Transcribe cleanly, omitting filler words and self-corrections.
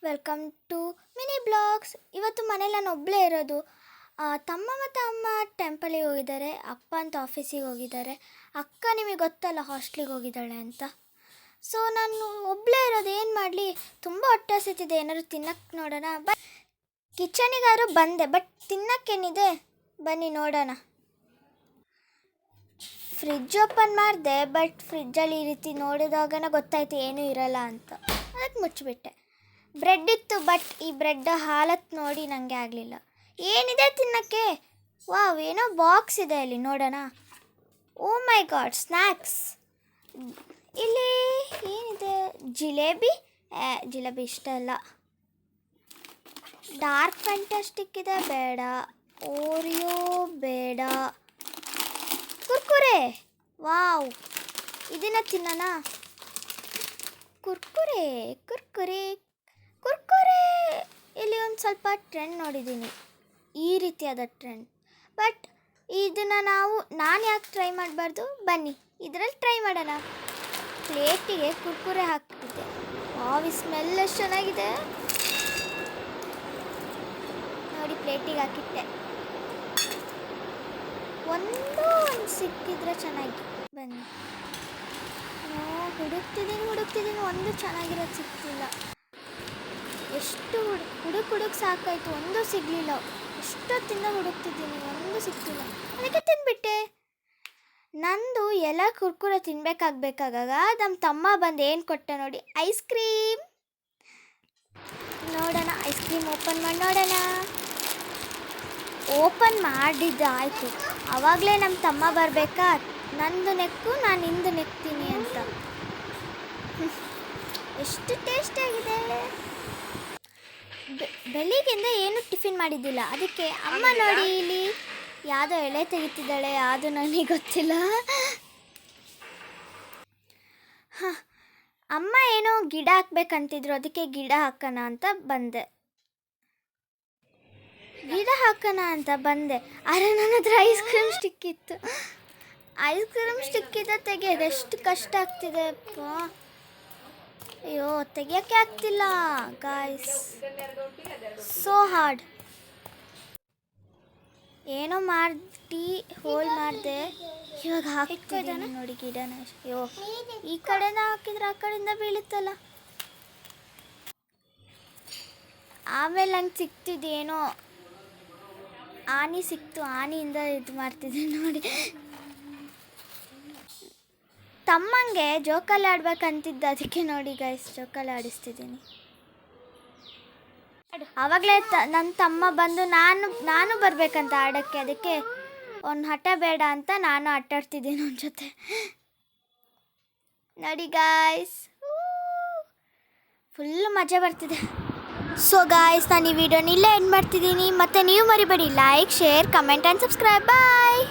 Welcome to mini blogs. ಇವತ್ತು ಮನೇಲಿ ನಾನು ಒಬ್ಬಳೇ ಇರೋದು. ತಮ್ಮ ಮತ್ತು ಅಮ್ಮ ಟೆಂಪಲಿಗೆ ಹೋಗಿದ್ದಾರೆ, ಅಪ್ಪ ಅಂತ ಆಫೀಸಿಗೆ ಹೋಗಿದ್ದಾರೆ, ಅಕ್ಕ ನಿಮಗೆ ಗೊತ್ತಲ್ಲ ಹಾಸ್ಟ್ಲಿಗೆ ಹೋಗಿದ್ದಾಳೆ ಅಂತ. ಸೊ ನಾನು ಒಬ್ಬಳೇ ಇರೋದು, ಏನು ಮಾಡಲಿ, ತುಂಬ ಹೊಟ್ಟೆ ಹಸಿತಿದೆ, ಏನಾದ್ರು ತಿನ್ನಕ್ಕೆ ನೋಡೋಣ. ಕಿಚನಿಗಾದ್ರು ಬಂದೆ, ಬಟ್ ತಿನ್ನಕ್ಕೇನಿದೆ ಬನ್ನಿ ನೋಡೋಣ. ಫ್ರಿಡ್ಜ್ ಓಪನ್ ಮಾಡಿದೆ, ಬಟ್ ಫ್ರಿಡ್ಜಲ್ಲಿ ಈ ರೀತಿ ನೋಡಿದಾಗನ ಗೊತ್ತಾಯ್ತು ಏನೂ ಇರಲ್ಲ ಅಂತ, ಅದಕ್ಕೆ ಮುಚ್ಚಿಬಿಟ್ಟೆ. ಬ್ರೆಡ್ ಇತ್ತು, ಬಟ್ ಈ ಬ್ರೆಡ್ ಹಾಲತ್ತು ನೋಡಿ ನನಗೆ ಆಗಲಿಲ್ಲ. ಏನಿದೆ ತಿನ್ನೋಕ್ಕೆ? ವಾವ್, ಏನೋ ಬಾಕ್ಸ್ ಇದೆ ಅಲ್ಲಿ, ನೋಡೋಣ. ಓ ಮೈ ಗಾಡ್, ಸ್ನ್ಯಾಕ್ಸ್. ಇಲ್ಲಿ ಏನಿದೆ? ಜಿಲೇಬಿ ಇಷ್ಟ ಇಲ್ಲ. ಡಾರ್ಕ್ ಫ್ಯಾಂಟಾಸ್ಟಿಕ್ ಇದೆ, ಬೇಡ. ಓರಿಯೋ ಬೇಡ. ಕುರ್ಕುರೆ, ವಾವ್, ಇದನ್ನು ತಿನ್ನೋಣ. ಕುರ್ಕುರೆ ಕುರ್ಕುರೆ ಕುರ್ಕುರೆ ಇಲ್ಲಿ ಒಂದು ಸ್ವಲ್ಪ ಟ್ರೆಂಡ್ ನೋಡಿದ್ದೀನಿ, ಈ ರೀತಿಯಾದ ಟ್ರೆಂಡ್. ಬಟ್ ಇದನ್ನು ನಾನು ಯಾಕೆ ಟ್ರೈ ಮಾಡಬಾರ್ದು? ಬನ್ನಿ ಇದರಲ್ಲಿ ಟ್ರೈ ಮಾಡೋಣ. ಪ್ಲೇಟಿಗೆ ಕುರ್ಕುರೆ ಹಾಕ್ತಿದ್ದೆ. ವಾವ್, ಈ ಸ್ಮೆಲ್ ಎಷ್ಟು ಚೆನ್ನಾಗಿದೆ ನೋಡಿ. ಪ್ಲೇಟಿಗೆ ಹಾಕಿಟ್ಟೆ. ಒಂದು ಸಿಕ್ಕಿದ್ರೆ ಚೆನ್ನಾಗಿ. ಬನ್ನಿ, ಹುಡುಕ್ತಿದ್ದೀನಿ, ಒಂದು ಚೆನ್ನಾಗಿರೋದು ಸಿಗ್ತಿಲ್ಲ. ಎಷ್ಟು ಹುಡುಕ್ ಸಾಕಾಯಿತು, ಒಂದು ಸಿಗಲಿಲ್ಲ. ಎಷ್ಟೊತ್ತಿಂದ ಹುಡುಕ್ತಿದ್ದೀನಿ, ಒಂದು ಸಿಗ್ತಿಲ್ಲ, ಅದಕ್ಕೆ ತಿಂದ್ಬಿಟ್ಟೆ. ನಂದು ಎಲ್ಲ ಕುರ್ಕುರೆ ತಿನ್ಬೇಕಾಗಬೇಕಾಗ ನಮ್ಮ ತಮ್ಮ ಬಂದು ಏನು ಕೊಟ್ಟೆ ನೋಡಿ, ಐಸ್ ಕ್ರೀಮ್. ನೋಡೋಣ, ಐಸ್ ಕ್ರೀಮ್ ಓಪನ್ ಮಾಡಿ ನೋಡೋಣ. ಓಪನ್ ಮಾಡಿದ್ದಾಯಿತು, ಆವಾಗಲೇ ನಮ್ಮ ತಮ್ಮ ಬರಬೇಕಾ, ನಂದು ನೆಕ್ಕು ನಾನು ನಿಂದು ನೆಕ್ತೀನಿ ಅಂತ. ಎಷ್ಟು ಟೇಸ್ಟಿಯಾಗಿದೆ. ಬೆಳಿಗ್ಗೆಯಿಂದ ಏನು ಟಿಫಿನ್ ಮಾಡಿದ್ದಿಲ್ಲ, ಅದಕ್ಕೆ ಅಮ್ಮ ನೋಡಿ ಇಲ್ಲಿ ಯಾವುದೋ ಎಳೆ ತೆಗಿತಿದ್ದಾಳೆ, ಅದು ನನಗೆ ಗೊತ್ತಿಲ್ಲ. ಅಮ್ಮ ಏನೋ ಗಿಡ ಹಾಕ್ಬೇಕಂತಿದ್ರು, ಅದಕ್ಕೆ ಗಿಡ ಹಾಕೋಣ ಅಂತ ಬಂದೆ. ಆದರೆ ನನ್ನ ಹತ್ರ ಐಸ್ ಕ್ರೀಮ್ ಸ್ಟಿಕ್ ಇತ್ತು. ಐಸ್ ಕ್ರೀಮ್ ಸ್ಟಿಕ್ಕಿಂದ ತೆಗೆಯೋದು ಎಷ್ಟು ಕಷ್ಟ ಆಗ್ತಿದೆ ಅಪ್ಪ. ಅಯ್ಯೋ, ತೆಗಿಯೋಕ್ಕೆ ಆಗ್ತಿಲ್ಲ ಗಾಯ್ಸ್, ಸೋ ಹಾರ್ಡ್. ಏನೋ ಮಾಡಿ ಹೋಲ್ ಮಾಡಿದೆ, ಇವಾಗ ಹಾಕಿದ್ದಾನೆ ನೋಡಿ ಗಿಡನ. ಅಯ್ಯೋ, ಈ ಕಡೆನ ಹಾಕಿದ್ರೆ ಆ ಕಡೆಯಿಂದ ಬೀಳುತ್ತಲ್ಲ. ಆಮೇಲೆ ನಂಗೆ ಸಿಕ್ತಿದ್ದೇನೋ ಆನಿ ಸಿಕ್ತು, ಆನಿಯಿಂದ ಇದು ಮಾಡ್ತಿದ್ದೆ ನೋಡಿ. ತಮ್ಮಂಗೆ ಜೋಕಾಲಿ ಆಡ್ಬೇಕಂತಿದ್ದ, ಅದಕ್ಕೆ ನೋಡಿ ಗೈಸ್ ಜೋಕಾಲಿ ಆಡಿಸ್ತಿದ್ದೀನಿ. ಆವಾಗಲೇ ನನ್ನ ತಮ್ಮ ಬಂದು ನಾನು ಬರಬೇಕಂತ ಆಡೋಕ್ಕೆ, ಅದಕ್ಕೆ ಅವ್ನು ಹಠ ಬೇಡ ಅಂತ ನಾನು ಆಟಾಡ್ತಿದ್ದೀನಿ ಅವನ ಜೊತೆ. ನೋಡಿ ಗಾಯ್ಸ್, ಫುಲ್ಲು ಮಜಾ ಬರ್ತಿದೆ. ಸೊ ಗಾಯ್ಸ್, ನಾನು ಈ ವಿಡಿಯೋನ ಇಲ್ಲೇ ಎಂಡ್ ಮಾಡ್ತಿದ್ದೀನಿ. ಮತ್ತು ನೀವು ಮರಿಬೇಡಿ like, share, comment and subscribe. Bye.